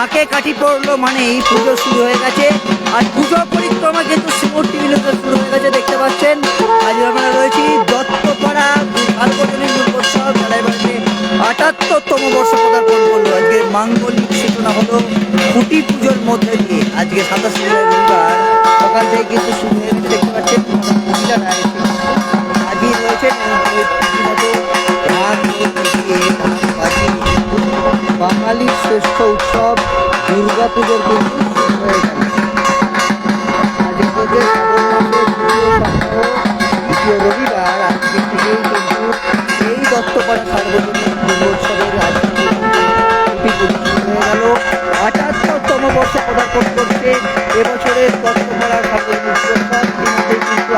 ঢাকে কাঠি পড়লো মানেই পুজো শুরু হয়ে গেছে। আর পুজো পরিক্রমা কিন্তু সিঙ্গুর টিভি নিউজে শুরু হয়ে গেছে, দেখতে পাচ্ছেন। আজ আমরা রয়েছি দত্তপাড়া সার্বজনীন দুর্গোৎসব মেলায় বাড়িতে ৭৮তম বর্ষ পদার্পণ করলো। আজকে মাঙ্গলিক সূচনা হলো খুঁটি পুজোর মধ্যে দিয়ে। আজকে ২৭ রবিবার সকাল থেকে কিন্তু শুরু হয়ে গেছে, দেখতে পাচ্ছেন। মহিলারা আজই রয়েছেন বাঙালির শ্রেষ্ঠ উৎসব দুর্গা পুজোর কিন্তু শুরু হয়ে গেল। আজকে দ্বিতীয় রবিবার, আজকে থেকেই কিন্তু এই দত্তপাড়া সার্বজনীন দুর্গোৎসবের আজকে শুরু হয়ে গেল। ৭৮তম বর্ষে পদার্পণ করছে এবছরের দত্তপাড়া সার্বজনীন দুর্গোৎসব। ইতিমধ্যেই কিন্তু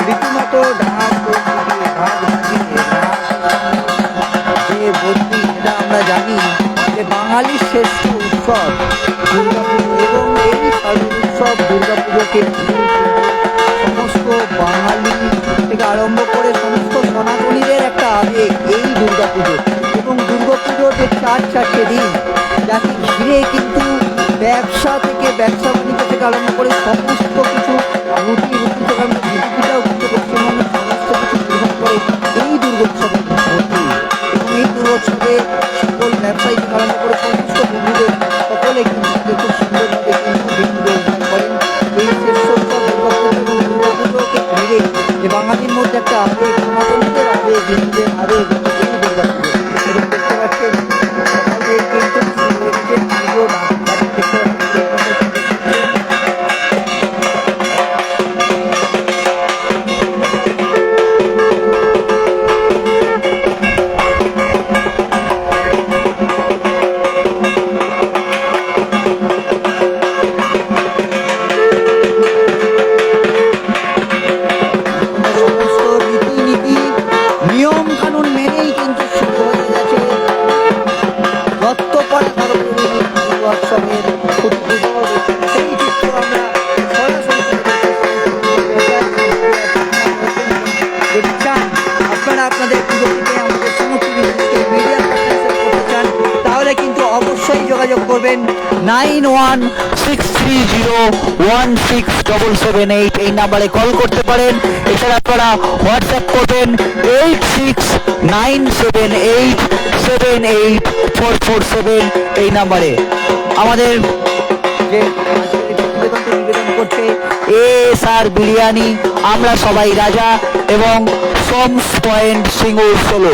রীতিমতো এটা আমরা জানি যে বাঙালির শ্রেষ্ঠ উৎসব দুর্গাপুজো, এবং এই উৎসব দুর্গাপুজোকে সমস্ত বাঙালি থেকে আরম্ভ করে সমস্ত সনাতনীদের একটা আবেগ এই দুর্গাপুজো। এবং দুর্গাপুজোর যে চারটে দিন, যাকে ঘিরে কিন্তু ব্যবসা বাণিজ্য থেকে আরম্ভ করে সমস্ত কিছু রুটি থেকে আমরা জীবিকাটাও কিন্তু পশ্চিমবঙ্গের সমস্ত কিছু নির্ভর করে এই দুর্গোৎসবের মধ্যে। এবং এই দুর্গোৎসবে সকল ব্যবসায়ী থেকে আরম্ভ করে সমস্ত বন্ধুদের সকলে কিন্তু খুব সুন্দরভাবে কিন্তু বিভিন্ন উদ্ধার করেন। এই শ্রেষ্ঠ উৎসব দুর্গাপুজোকে ঘিরে যে বাঙালির মধ্যে একটা আবেগ, সনাতনীদের আবেগ, হিন্দুদের আবেগ, এই দুর্গাপুজো। এবং দেখতে পাচ্ছেন সকাল থেকে কিন্তু শুরু হয়েছে পুজো। যোগাযোগ করবেন 9163016778 এই নাম্বারে কল করতে পারেন। এছাড়া আপনারা হোয়াটসঅ্যাপ করবেন 8697878447 এই নাম্বারে। আমাদের যে নিবেদন করছে এসআর বিরিয়ানি, আমরা সবাই রাজা এবং সোমস পয়েন্ট সিঙ্গুর ১৬।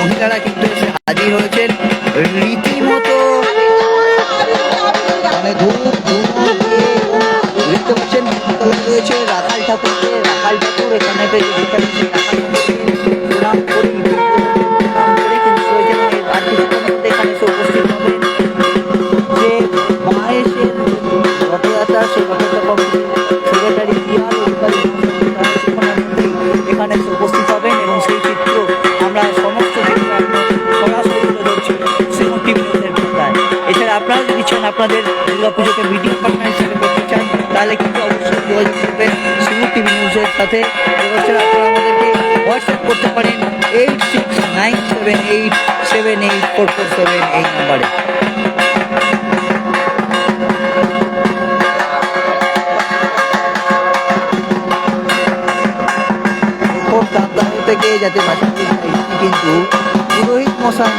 মহিলারা কিন্তু এসে হাজির হয়েছেন রীতিমতো, মানে দেখতে পাচ্ছেন রয়েছে রাখাল ঠাকুর। এখানে প্রণাম করি কিন্তু এখানে এসে উপস্থিত হবে যে মায়ের রথযাত্রা, সেই রথযাত্রা সেক্রেটারি এখানে এসে উপস্থিত হবেন। এবং সেই চিত্র আমরা সমস্ত এছাড়া আপনারা যদি চান আপনাদের দুর্গাপুজোকে মিডিয়া পার্টনার হিসেবে করতে চান, তাহলে কিন্তু অবশ্যই যোগাযোগ করবেন সিঙ্গুর টিভি নিউজের সাথে। এছাড়া আপনারা আমাদেরকে হোয়াটসঅ্যাপ করতে পারেন 8697878447 এই নাম্বারে। থেকে যাতে বাঁচাতে কিন্তু পুরোহিত মশাই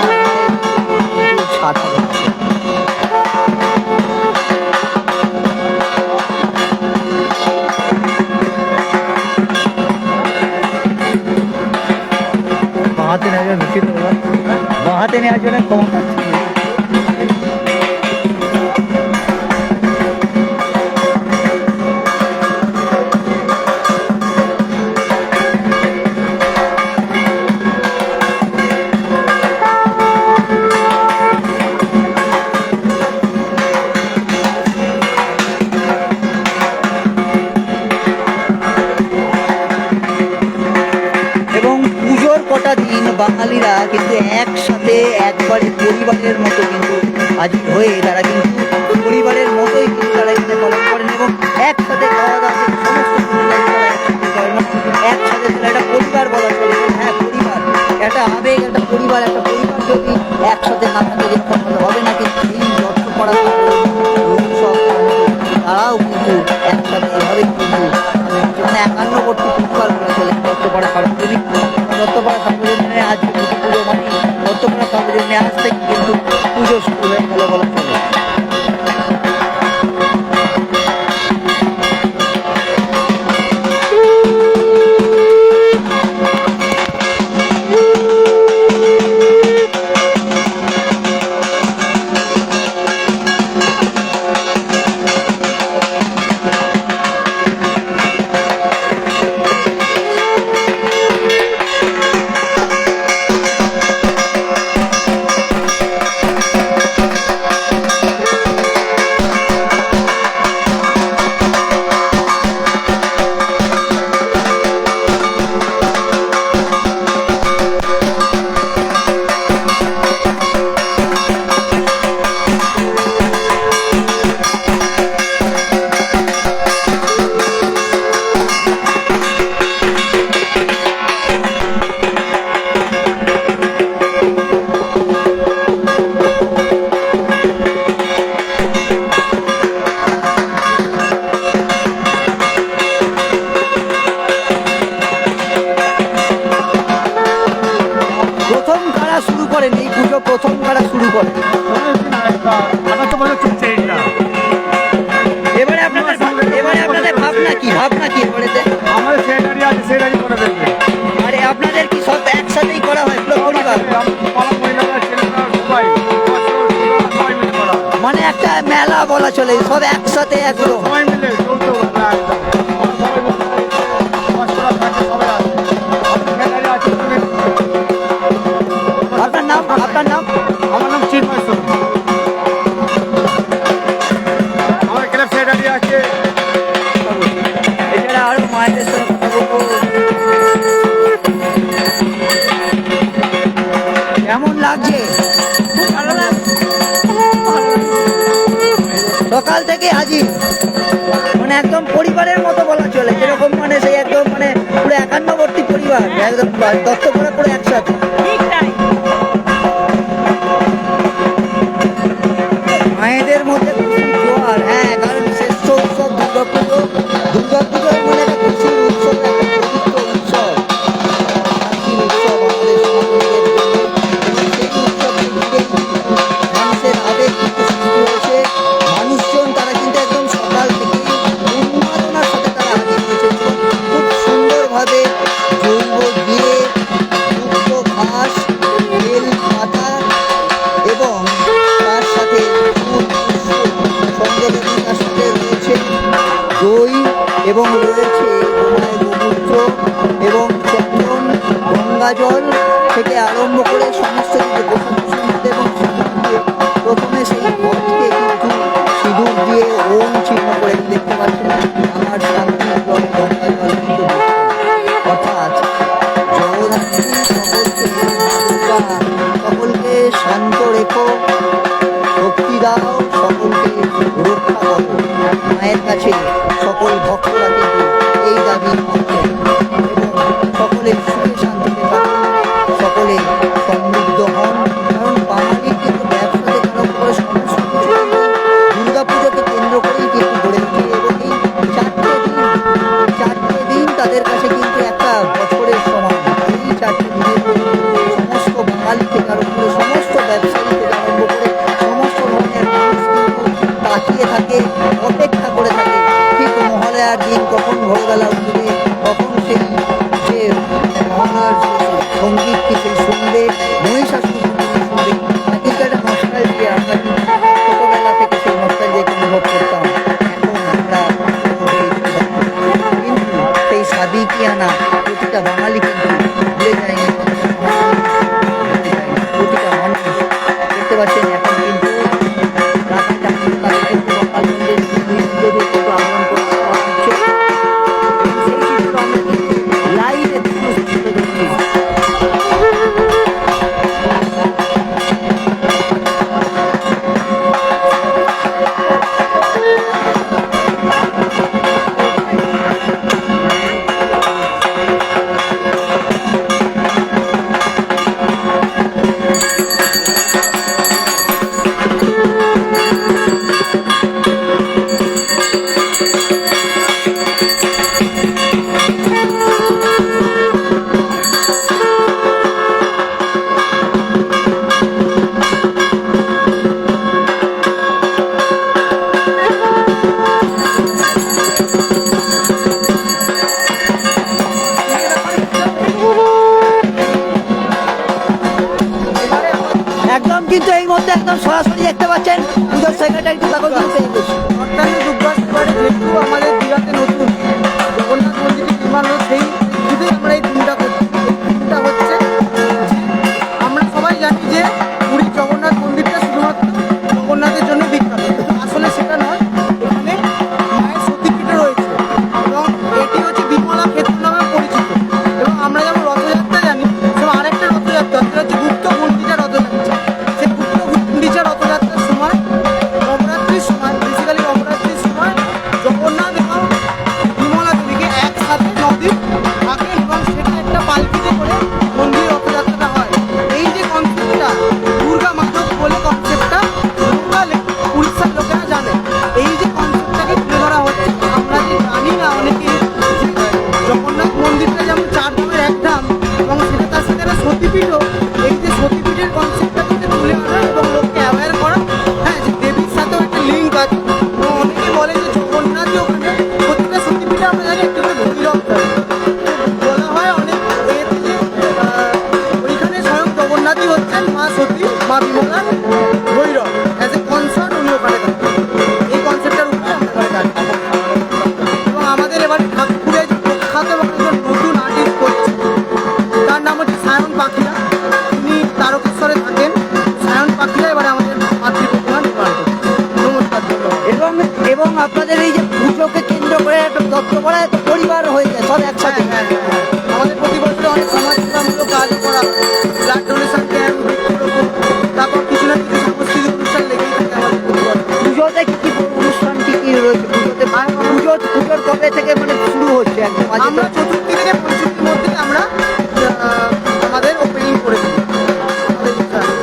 ছাড় হবে। বাঁহাতে নেওয়ার জন্য ক্ষমতা কটা দিন বাঙালিরা কিন্তু একসাথে একবারে পরিবারের মতো কিন্তু হাজির হয়ে তারা কিন্তু পরিবারের মতোই কিন্তু তারা এখানে পালন করেন এবং একসাথে খাওয়া দাওয়া থেকে সমস্ত কিছু তারা একসাথে করেন। একসাথে তারা একটা পরিবার বলা চলে। হ্যাঁ, পরিবার একটা আবেগ, একটা পরিবার যদি একসাথে না থাকে যেরকম হবে না। কিন্তু এই যত্রপাড়া উৎসব তারাও কিন্তু একসাথে এভাবে কিন্তু মানে 51টি পরিবার বলা চলে যত্রপাড়া সার্বজনীন। যত্রপাড়া সার্বজনীনে আজকে দুর্গা পুজো মানে যত্রপাড়া সার্বজনীনে আজ থেকে কিন্তু পুজো শুরু হয়ে গেল বলা চলে। প্রথম কারা শুরু করে? এবারে আপনাদের ভাবনা কি এবারে? আরে আপনাদের কি সব একসাথেই করা হয় পুরো পরিবার? মানে একটা মেলা বলা চলে, সব একসাথে একদম। আপনার নাম? আমার নাম চিন্ময় শর্মা। আমার ক্লাব সেক্রেটারি আছে। এছাড়া আরো মায়েদের সঙ্গে কেমন লাগছে? খুব ভালো লাগছে। সকাল থেকে হাজির মানে একদম পরিবারের মতো বলা চলে, যেরকম মানে সেই একদম মানে পুরো 51টি পরিবার একদম দত্তপাড়া করে একসাথে। মায়েদের মধ্যে খুশির জোয়ার। হ্যাঁ, কারণ শ্রেষ্ঠ উৎসব দুর্গাপুজো। দুর্গাপুজোর মানে একটা খুশির উৎসব, একটা পবিত্র উৎসব, শান্তির উৎসব আমাদের সনাতনীদের জন্য। এবং সেই উৎসবকে ঘিরে মানুষের আবেগ কিন্তু সৃষ্টি হয়েছে। মানুষজন তারা কিন্তু একদম সকাল থেকে উন্মাদনার সাথে তারা হাজির হয়েছে। খুব সুন্দরভাবে জৈব দিয়ে যুক্ত ঘাস, বেল পাতা এবং তার সাথে তার সাথে রয়েছে দই এবং রয়েছে গোমূত্র এবং চন্দন, গঙ্গা জল থেকে আরম্ভ করে সমস্ত কিছু গোসাখুশির মধ্যে এবং সিঁদুর দিয়ে প্রথমে সেই ঘটকে কিন্তু সিঁদুর দিয়ে ওম চিহ্ন করে দেখতে পাচ্ছেন। আমার শান্তি জল গঙ্গা জল কিন্তু অর্থাৎ জগদ্ধাত্রী সকলকে শান্ত রেখো, শক্তি দাও, সকলকে রক্ষা করো। মায়ের কাছে সকল ভক্তরা কিন্তু এই দাবি করছেন এবং সকলে সুখে শান্তিতে থাকুন, সকলে সমৃদ্ধ হন। কারণ বাঙালির কিন্তু ব্যবসা থেকে আরম্ভ করে সমস্ত কিছু দুর্গাপুজোকে কেন্দ্র করেই কিন্তু গড়ে ওঠে এবং এই চারটে দিন তাদের কাছে কিন্তু একটা বছরের সমান। এই 4টে দিনের সমস্ত বাঙালি থেকে আরম্ভ করে সমস্ত ব্যবসায়ী থেকে আরম্ভ করে সমস্ত ধরনের মানুষ কিন্তু তাকিয়ে থাকে, অপেক্ষা করে থাকে ঠিক মহালয়ার দিন কখন ভোরবেলা উঠবে, কখন সেই যে মহালয়ার সঙ্গীত কি সেই শুনবে, মহিষাসুর শুনবে। কিন্তু একটা নস্টালজিয়া, আমরা কিন্তু ছোটোবেলা থেকে সেই নস্টালজিয়াকে অনুভব করতাম। এখন আমরা কিন্তু সেই সাদিকিয়ানা প্রতিটা বাঙালি কিন্তু ভুলে যায়নি, প্রতিটা মানুষ দেখতে পাচ্ছেন। এখন কিন্তু লাইভে কিন্তু এই মধ্যে একদম সরাসরি দেখতে পাচ্ছেন পুজোর সেক্রেটারি তুলাগঞ্জ পেয়ে গেছি। অর্থাৎ দুর্গাস এবারে যেহেতু আমাদের দীঘাতে নতুন জগন্নাথ মন্দিরটি নির্মাণ হলো সেই শুধুই আমরা এই দিনটা করছি। এই দিনটা হচ্ছে যে আমরা সবাই জানি যে পুরীর জগন্নাথ মন্দিরটা শুধুমাত্র জগন্নাথের জন্য বিখ্যাত, কিন্তু আসলে সেটা নয়। এখানে মায়ের সতীপীঠ রয়েছে এবং এটি হচ্ছে বিমলা ক্ষেত্র নামে পরিচিত। এবং আমরা যেমন রথযাত্রা জানি, সেরকম আরেকটা রথযাত্রা সেটা হচ্ছে গুপ্ত গুন্ডিচা রথযাত্রা। সেই গুপ্ত গুন্ডিচা রথযাত্রার সময় নবরাত্রির সময়, বেসিক্যালি নবরাত্রির সময় জগন্নাথ এবং বিমলা দেবীকে একসাথে নদীর থাকেন এবং সেটা একটা পালকিতে করে মন্দির রথযাত্রাটা হয়। এই যে কনসেপ্টটা দুর্গা মাধব বলে কনসেপ্টটা লোকাল উড়িষ্যার লোকেরা জানে। এই যে কনসেপ্টটাকে তুলে ধরা হচ্ছে, আমরা যে জানি না অনেকে যে জগন্নাথ মন্দিরটা যেমন চার ধামের এক ধাম এবং সেটা তার সাথে একটা সতীপীঠও। এই যে সতীপীঠের কনসেপ্টটাকে তুলে আনা এবং লোককে অ্যাওয়্যার করা, হ্যাঁ, যে দেবীর সাথেও একটা লিঙ্ক আছে। এবং অনেকে বলে যে জগন্নাথই ওখানে, প্রতিটা সতীপীঠে আমরা জানি একটু করে ভৈরব থাকে। তো বলা হয় অনেক এতে যে ওইখানে স্বয়ং জগন্নাথই হচ্ছেন মা সতী, মা Bimala, Bhairav as a consort উনি ওখানে থাকেন। এই কনসেপ্টটার উপরে আমরা ওখানে থাকি। এবং আমাদের এবার ঠাকুরের যে প্রখ্যাত এবং একজন নতুন আর্টিস্ট করছে, তার নাম হচ্ছে সায়ন পাখিয়া। তিনি তারকেশ্বরে থাকেন। সায়ন পাখিয়া এবারে আমাদের মাতৃ প্রতিমা নির্মাণ করছে। নমস্কার, ধন্যবাদ। এবং এবং আপনাদের এই যে পুজোকে কেন্দ্র করে একটা দত্তপাড়া একটা পরিবার হয়েছে সব একসাথে। হ্যাঁ, হ্যাঁ, হ্যাঁ। আমাদের প্রতি বছরে অনেক সমাজসেবামূলক কাজ করা হয়। ব্লাড ডোনেশন ক্যাম্প, বৃক্ষরোপণ, তারপর কিছু না কিছু সাংস্কৃতিক অনুষ্ঠান লেগেই থাকে আমাদের প্রতি বছর। পুজোতে কি অনুষ্ঠান কি রয়েছে পুজোতে? পুজোর কবে থেকে মানে শুরু হচ্ছে একদম আজকে আমরা চতুর্থী থেকে পঞ্চমীর মধ্যে আমরা আমাদের ওপেনিং করে দিই। আমাদের ইচ্ছা আছে।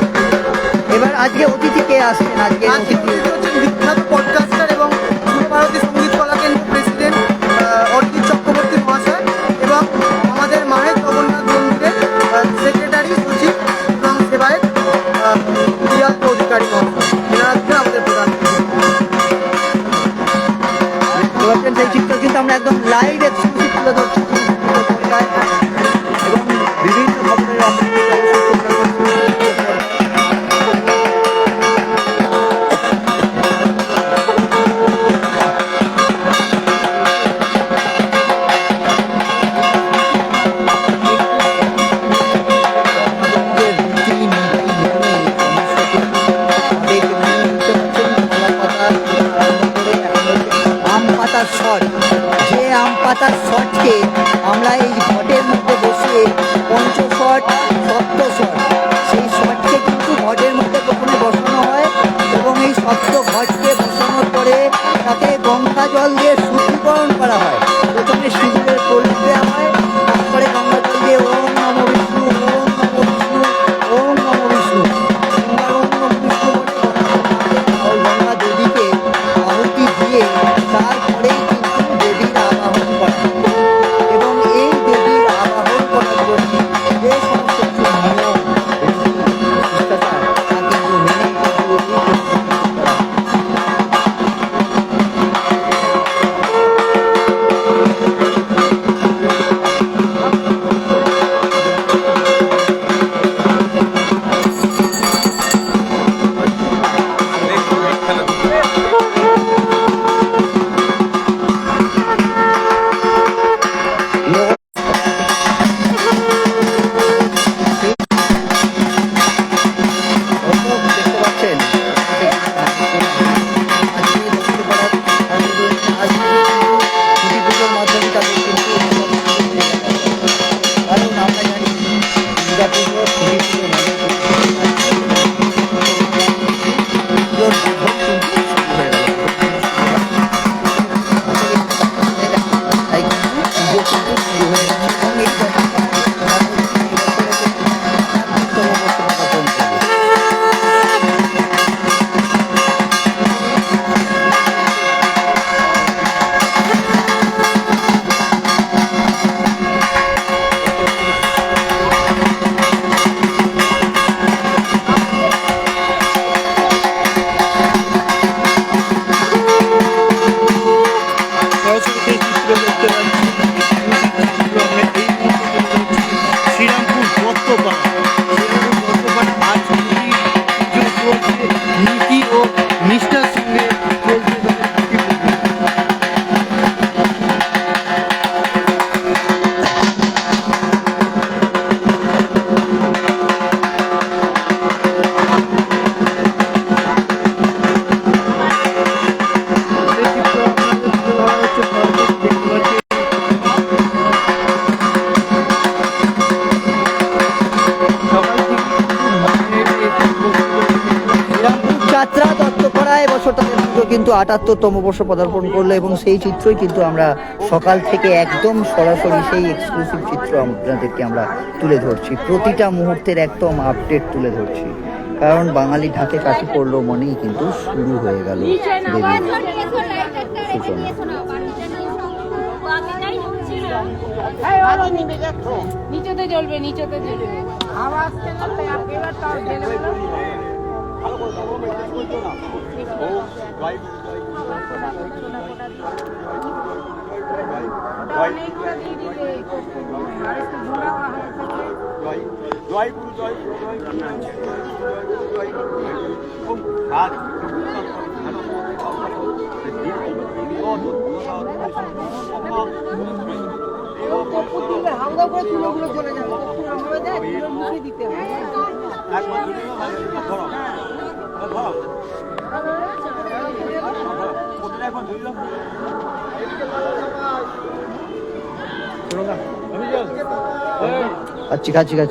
এবার আজকে অতিথি কে আসছেন? আজকে আজকে অতিথি অতিথি হচ্ছেন বিখ্যাত পডকাস্টার এবং ভারতী সঙ্গীত কলা কেন্দ্রের প্রেসিডেন্ট অর্জিত চক্রবর্তী মহাশয় এবং আমাদের মায়ের জগন্নাথ মন্দিরের সেক্রেটারি, সচিব এবং সেবায়ক রিয়াল অধিকারী মহাশয়। এনারা হচ্ছেন আমাদের প্রধান বলছেন। সেই চিত্র কিন্তু আমরা একদম লাইভ এক্সক্লুসিভ তুলে ধরছি এবং বিভিন্ন খবরের শট, যে আম পাতার শটকে আমরা এই ঘটের মধ্যে বসিয়ে পঞ্চশট, সপ্তশট, সেই শটকে কিন্তু ঘটের মধ্যে প্রথমে বসানো হয় এবং এই সপ্ত ঘটকে বসানোর পরে তাকে গঙ্গা জল দিয়ে শুদ্ধিকরণ করা হয়। প্রথমে সিঁদুরের প্রলেপ দেওয়া হয়, তারপরে গঙ্গা জল দিয়ে ওম নমো বিষ্ণু, ওম নমো বিষ্ণু, ওম নমো বিষ্ণু, ওম নমো বিষ্ণু বলে গঙ্গা দেবীকে আহুতি দিয়ে তারপরেই কিন্তু দেবীর আবাহন করা হয়। এবং এই কিন্তু 78তম বর্ষ পদার্পণ করলো এবং সেই চিত্রই কিন্তু আমরা সকাল থেকে একদম সরাসরি সেই এক্সক্লুসিভ চিত্র আপনাদেরকে আমরা তুলে ধরছি, প্রতিটা মুহূর্তের একদম আপডেট তুলে ধরছি, কারণ বাঙালি ঢাকে কাঠি পড়লো মনেই কিন্তু শুরু হয়ে গেল নিচেতে জ্বলবে, নিচেতে জ্বলবে আওয়াজ কেন এবার তাও জ্বলে গেল। অনেকটা দিয়ে দিবে আর একটু ঘোরা জয় গুরু জয় গুরু জয় গুরু জয় গুরু আর হালকা করে চুলোগুলো চলে যাবে, আমাদের দেখ মুখে দিতে হবে। কাছি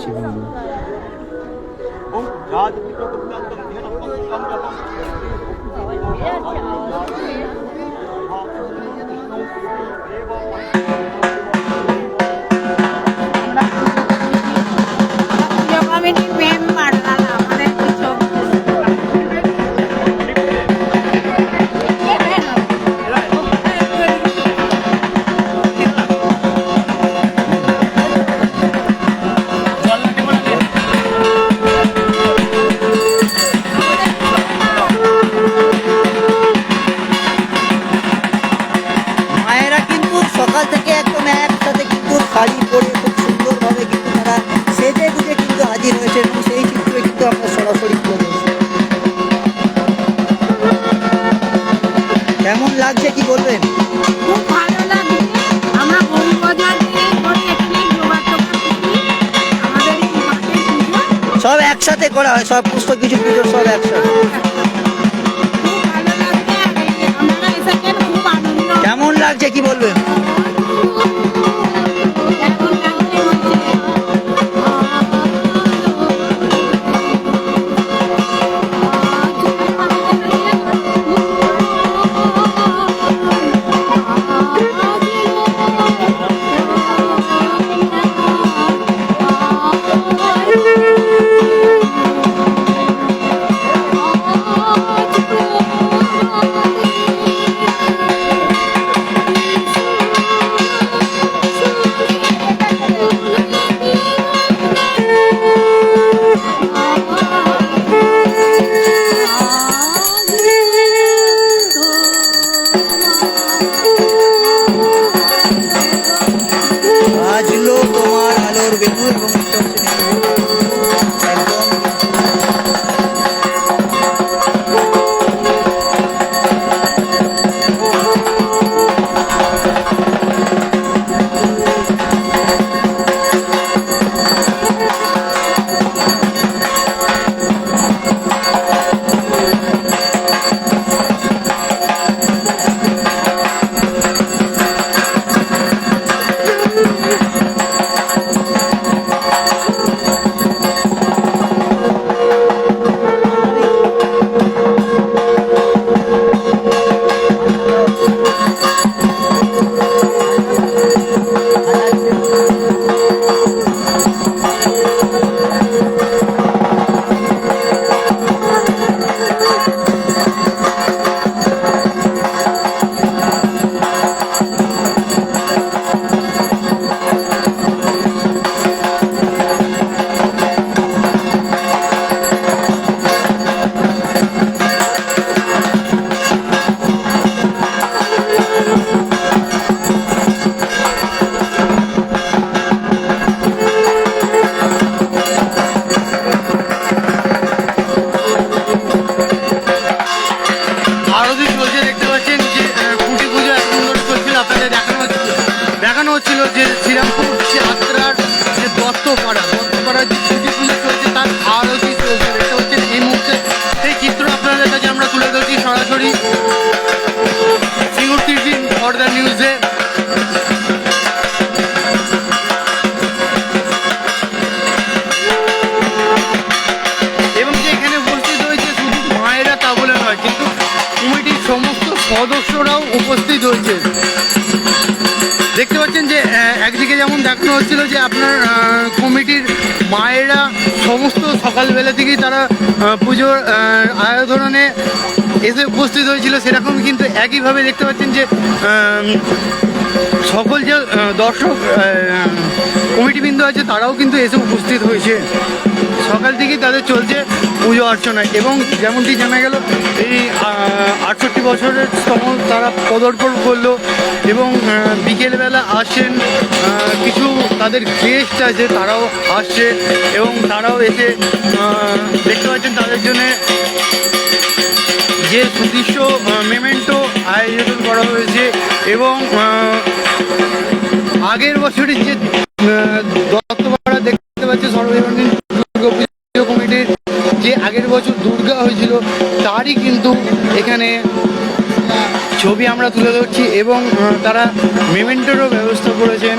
কমিটির মেম্বার আমাদের কিছু মায়েরা কিন্তু সকাল থেকে একদম একসাথে কিন্তু শাড়ি পরে খুব সুন্দরভাবে কিন্তু তারা সেজে গুজে কিন্তু হাজির হয়েছে এবং সেই চিত্র কিন্তু আমরা সরাসরি তুলে ধরছি। কেমন লাগছে কি বলবেন? খুব ভালো লাগে। আমরা বউবাজার থেকে করে এখানে যোগাযোগ করি। আমাদের এই মাঠের পুজো সব একসাথে করা হয়, সব পুস্তক কিছু পুজো সব একসাথে। খুব ভালো লাগছে আর আমরা এসেছেন খুব আনন্দ। কেমন লাগছে কি বলবেন? এখন লাগছে হচ্ছে বাজলো তোমার আলোর বেনু এবং একদম আরতি চলছে, দেখতে পাচ্ছেন যে কুটি পুজো এত সুন্দর চলছিল, আপনাদের দেখানো হচ্ছিল যে শ্রীরামপুর যাত্রার যে দত্তপাড়ার যে কুটি পুজো চলছে তার আরতি চলছে, দেখতে পাচ্ছেন এই মুহূর্তে সেই চিত্র আপনাদের কাছে আমরা তুলে ধরছি সরাসরি সিঙ্গুর টিভি পর্দা নিউজে। এবং যে এখানে উপস্থিত হয়েছে শুধু মায়েরা তা বলে নয়, কিন্তু কমিটির সমস্ত দেখতে পাচ্ছেন যে একদিকে যেমন দেখানো হচ্ছিল যে আপনার কমিটির মায়েরা সমস্ত সকালবেলা থেকেই তারা পুজোর আয়োজনে এসে উপস্থিত হয়েছিল, সেরকম কিন্তু একইভাবে দেখতে পাচ্ছেন যে সকল যে দর্শক কমিটিবৃন্দ আছে তারাও কিন্তু এসে উপস্থিত হয়েছে। সকাল থেকেই তাদের চলছে পুজো অর্চনা এবং যেমনটি জানা গেল এই 68 বছরের তারা পদার্পণ করলো এবং বিকেলবেলা আসেন কিছু তাদের গেস্ট আছে তারাও আসছে এবং তারাও এসে দেখতে পাচ্ছেন তাদের জন্যে যে সুদৃশ্য মেমেন্টো আয়োজন করা হয়েছে এবং আগের বছরের যে দত্তপাড়া দেখতে পাচ্ছে সর্বজনীন দুর্গা পুজো কমিটির যে আগের বছর দুর্গা হয়েছিল তারই কিন্তু এখানে ছবি আমরা তুলে ধরছি এবং তারা মেমেন্টোরও ব্যবস্থা করেছেন।